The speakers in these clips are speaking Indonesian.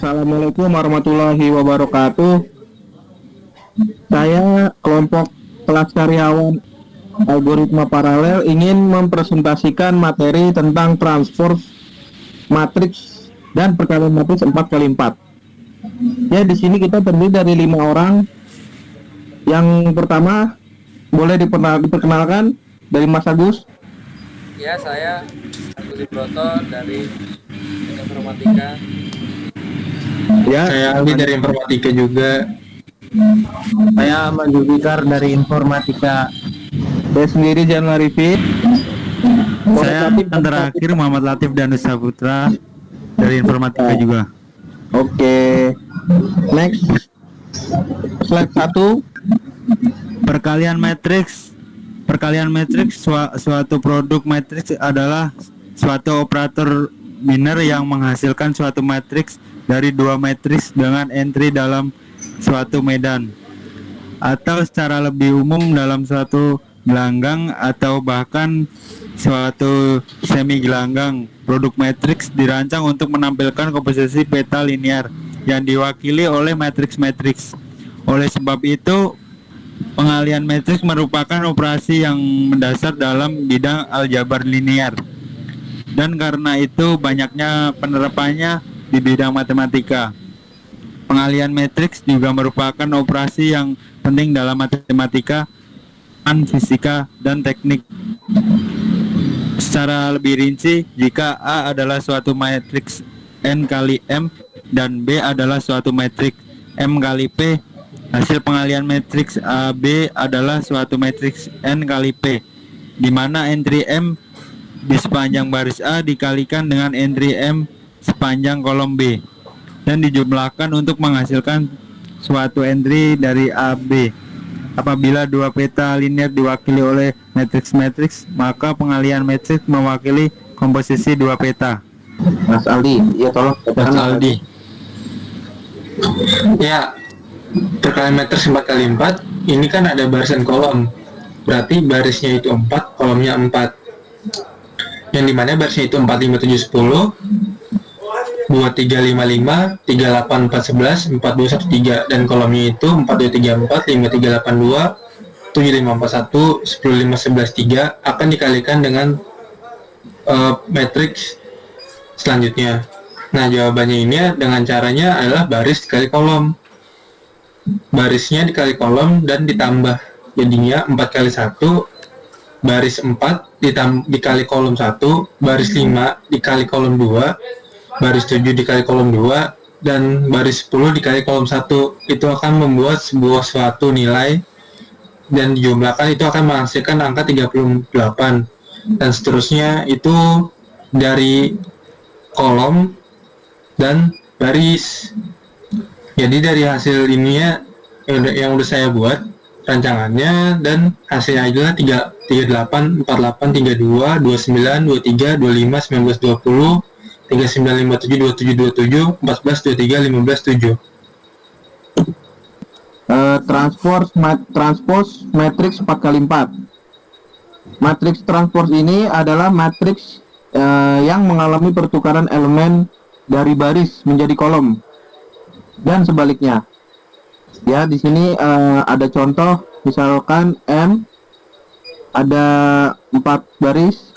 Assalamualaikum warahmatullahi wabarakatuh. Saya kelompok kelas karyawan algoritma paralel ingin mempresentasikan materi tentang transport matriks dan perkalian matriks 4x4. Ya, di sini kita terdiri dari 5 orang. Yang pertama boleh diperkenalkan dari Mas Agus. Ya, saya Agus Broto dari Informatika. Ya, saya Aldi dari Informatika juga. Saya Ahmad Zulfikar dari Informatika. Saya sendiri Januari Rifi. Saya yang terakhir Muhammad Latif Danus Saputra dari Informatika juga. Oke. Next. Slide 1. Perkalian matriks. Suatu produk matriks adalah suatu operator biner yang menghasilkan suatu matriks dari dua matriks dengan entry dalam suatu medan, atau secara lebih umum dalam suatu gelanggang atau bahkan suatu semi gelanggang. Produk matriks dirancang untuk menampilkan komposisi peta linear yang diwakili oleh matriks-matriks. Oleh sebab itu, pengalian matriks merupakan operasi yang mendasar dalam bidang aljabar linear, dan karena itu banyaknya penerapannya di bidang matematika. Pengalian matriks juga merupakan operasi yang penting dalam matematika, fisika, dan teknik. Secara lebih rinci, jika A adalah suatu matriks N kali M dan B adalah suatu matriks M kali P, hasil pengalian matriks AB adalah suatu matriks N kali P, di mana entry M di sepanjang baris A dikalikan dengan entry M sepanjang kolom B dan dijumlahkan untuk menghasilkan suatu entry dari AB. Apabila dua peta linear diwakili oleh matriks-matriks, maka pengalian matriks mewakili komposisi dua peta. Mas Aldi, ya tolong Mas Aldi. Ya, perkalian matriks 4x4 ini kan ada barisan kolom. Berarti barisnya itu 4, kolomnya 4. Yang dimana barisnya itu 4, 5, 7, 10, 2, 3, 5, 5, 3, 8, 4, 11, 4, 2, 1, 3, dan kolomnya itu 4, 2, 3, 4, 5, 3, 8, 2, 7, 5, 4, 1, 10, 5, 11, 3 akan dikalikan dengan matriks selanjutnya. Nah, jawabannya ini dengan caranya adalah baris dikali kolom. Barisnya dikali kolom dan ditambah, jadinya 4 kali 1, baris 4 dikali kolom 1, baris 5 dikali kolom 2, baris 7 dikali kolom 2, dan baris 10 dikali kolom 1. Itu akan membuat sebuah suatu nilai dan dijumlahkan itu akan menghasilkan angka 38, dan seterusnya itu dari kolom dan baris. Jadi dari hasil ininya yang udah saya buat rancangannya, dan hasilnya adalah 38, 48, 32, 29, 23, 25, 19, 20, 39, 57, 27, 27, 14, 23, 15, 7. Transpose matriks 4x4. Matriks transpose ini adalah matriks yang mengalami pertukaran elemen dari baris menjadi kolom dan sebaliknya. Ya, di sini ada contoh, misalkan M ada 4 baris,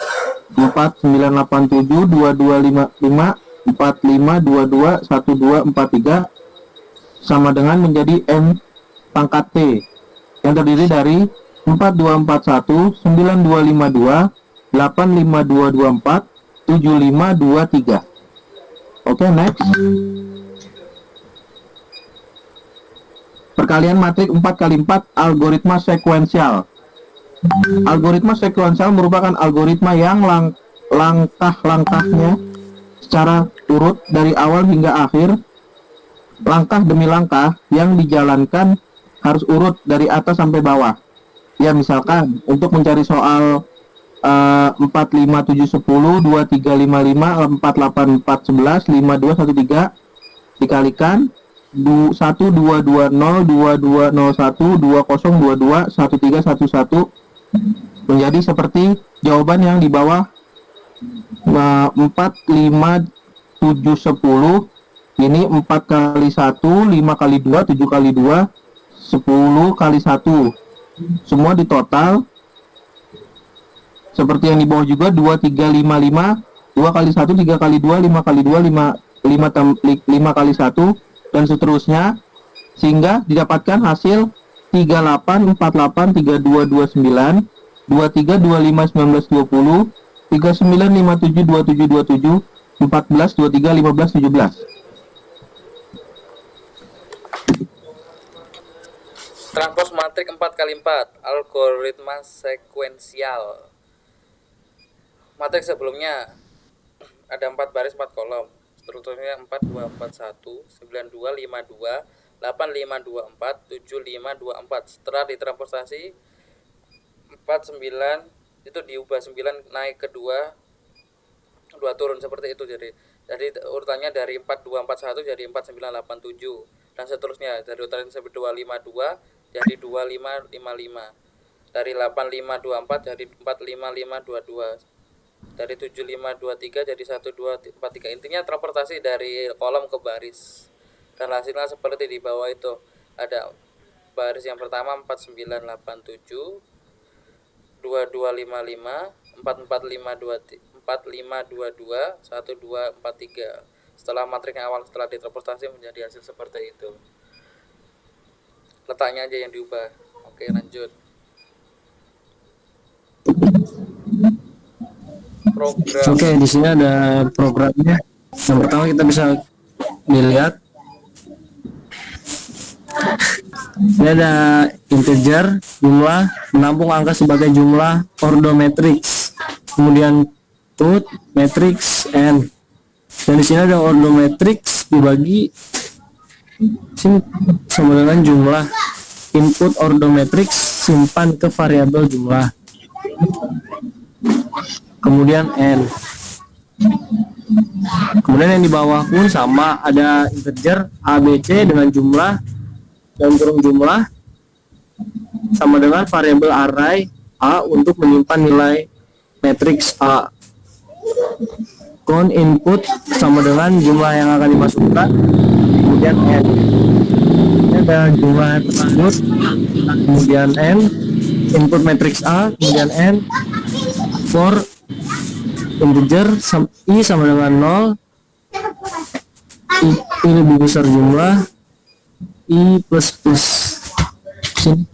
4, 9, 8, 7, 2, 2, 5, 5, 4, 5, 2, 2, 1, 2, 4, 3 sama dengan menjadi M pangkat T yang terdiri dari 4, 2, 4, 1, 9, 2, 5, 2, 8, 5, 2, 2, 4, 7, 5, 2, 3. Oke, next. Perkalian matriks 4x4 algoritma sekuensial. Algoritma sekuensial merupakan algoritma yang langkah-langkahnya secara urut dari awal hingga akhir, langkah demi langkah yang dijalankan harus urut dari atas sampai bawah. Ya, misalkan untuk mencari soal 4, 5, 7, 10, 2, 3, 5, 5, 4, 8, 4, 11, 5, 2, 1, 3 dikalikan 1, 2, 2, 0, 2, 2, 0, 1, 2, 0, 2, 2, 1, 3, 1, 1 menjadi seperti jawaban yang di bawah 4, 5, 7, 10 Ini 4 kali 1, 5 kali 2, 7 kali 2, 10 kali 1. Semua ditotal. Seperti yang di bawah juga 2, 3, 5, 5. 2 kali 1, 3 kali 2, 5 kali 2, 5 kali 1, dan seterusnya. Sehingga didapatkan hasil 38, 48, 32, 29, 23, 25, 19, 20, 39, 57, 27, 27, 14, 23, 15, 17. Transpose matrik 4x4, algoritma sekuensial. Matrik sebelumnya ada 4 baris 4 kolom. Strukturnya 4 2 4 1 9 2 5 2 8 5 2 4 7 5 2 4. Setelah ditransportasi 4 9 itu diubah 9 naik ke 2 turun seperti itu. Jadi urutannya dari 4 2 4 1 jadi 4 9 8 7 dan seterusnya. Dari urutan sampai 2 5 2 jadi 2 5 5 5. Dari 8 5 2 4 jadi 4 5 5 2 2. Dari 7 5 2 3 jadi 1 2 4 3. Intinya transportasi dari kolom ke baris. Dan hasilnya seperti di bawah itu. Ada baris yang pertama 4 9 8 7, 2 2 5 5, 4 4 5 2 4 5 2 2, 1 2 4 3. Setelah matrik yang awal setelah ditransportasi menjadi hasil seperti itu. Letaknya aja yang diubah. Oke, lanjut. Program. Oke, di sini ada programnya. Yang pertama kita bisa dilihat. Ini ada integer, jumlah, menampung angka sebagai jumlah ordo matrix. Kemudian put, matrix, n. Dan di sini ada ordo matrix dibagi sini sama dengan jumlah. Input ordo matrix simpan ke variabel jumlah. Kemudian n. Kemudian yang di bawah pun sama, ada integer abc dengan jumlah dan kurung jumlah sama dengan variabel array a untuk menyimpan nilai matriks a. Count input sama dengan jumlah yang akan dimasukkan. Kemudian n. Ini ada jumlah tersebut, kemudian n, input matriks a, kemudian n, for integer i sama dengan 0, i lebih besar jumlah, i plus plus sini,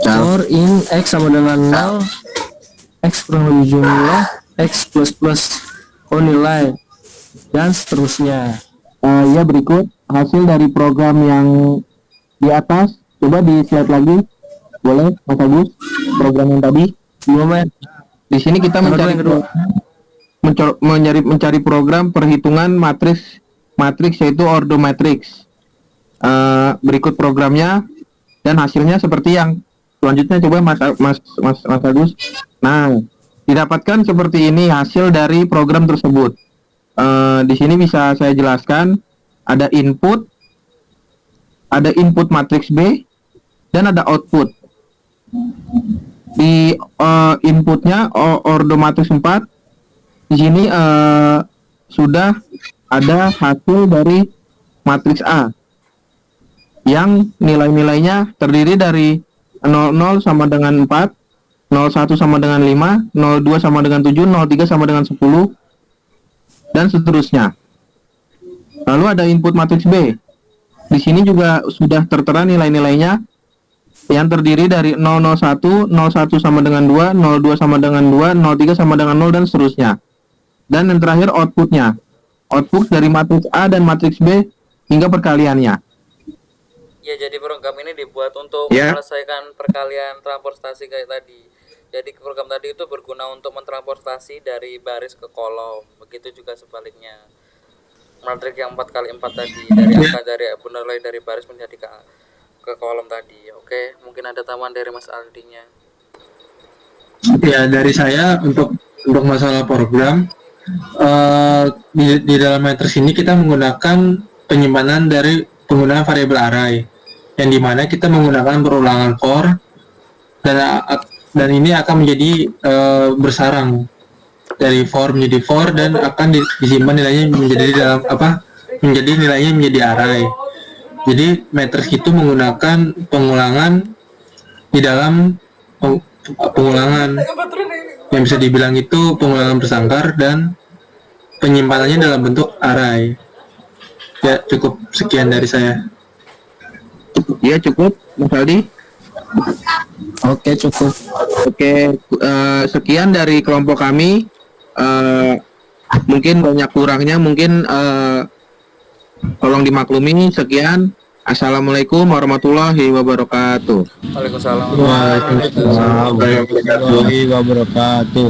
for in x sama dengan 0, x kurang lebih jumlah, x plus plus nilai, dan seterusnya. Ya, berikut hasil dari program yang di atas. Coba di slide lagi, boleh Mas Agus, program yang tadi. Di sini kita mencari program perhitungan matriks yaitu ordo matrix. Berikut programnya dan hasilnya seperti yang selanjutnya. Coba Mas Agus. Nah, didapatkan seperti ini hasil dari program tersebut. Di sini bisa saya jelaskan, ada input matriks B dan ada output. Di inputnya ordo matriks 4. Di sini sudah ada hasil dari matriks A yang nilai-nilainya terdiri dari 00 sama dengan 4, 01 sama dengan 5, 02 sama dengan 7, 03 sama dengan 10, dan seterusnya. Lalu ada input matriks B. Di sini juga sudah tertera nilai-nilainya yang terdiri dari 001, 01 sama dengan 2, 02 sama dengan 2, 03 sama dengan 0, dan seterusnya. Dan yang terakhir outputnya. Output dari matriks A dan matriks B hingga perkaliannya. Ya, jadi program ini dibuat untuk menyelesaikan perkalian transportasi kayak tadi. Jadi program tadi itu berguna untuk mentransportasi dari baris ke kolom. Begitu juga sebaliknya. Matrik yang 4x4 tadi dari angka dari baris menjadi ke kolom tadi. Oke, mungkin ada tambahan dari Mas Aldinya. Ya, dari saya untuk masalah program, di dalam matriks ini kita menggunakan penyimpanan dari penggunaan variabel array, yang dimana kita menggunakan perulangan for, dan ini akan menjadi bersarang. dari for menjadi for dan akan disimpan nilainya menjadi dalam menjadi nilainya menjadi array. Jadi matriks itu menggunakan pengulangan di dalam pengulangan yang bisa dibilang itu pengulangan bersangkar dan penyimpanannya dalam bentuk array. Ya, cukup sekian dari saya. Ya, cukup, Mas Aldi. Oke, cukup. Oke, sekian dari kelompok kami. Mungkin banyak kurangnya, mungkin tolong dimaklumi. Sekian. Assalamualaikum warahmatullahi wabarakatuh. Waalaikumsalam. Waalaikumsalam warahmatullahi wabarakatuh.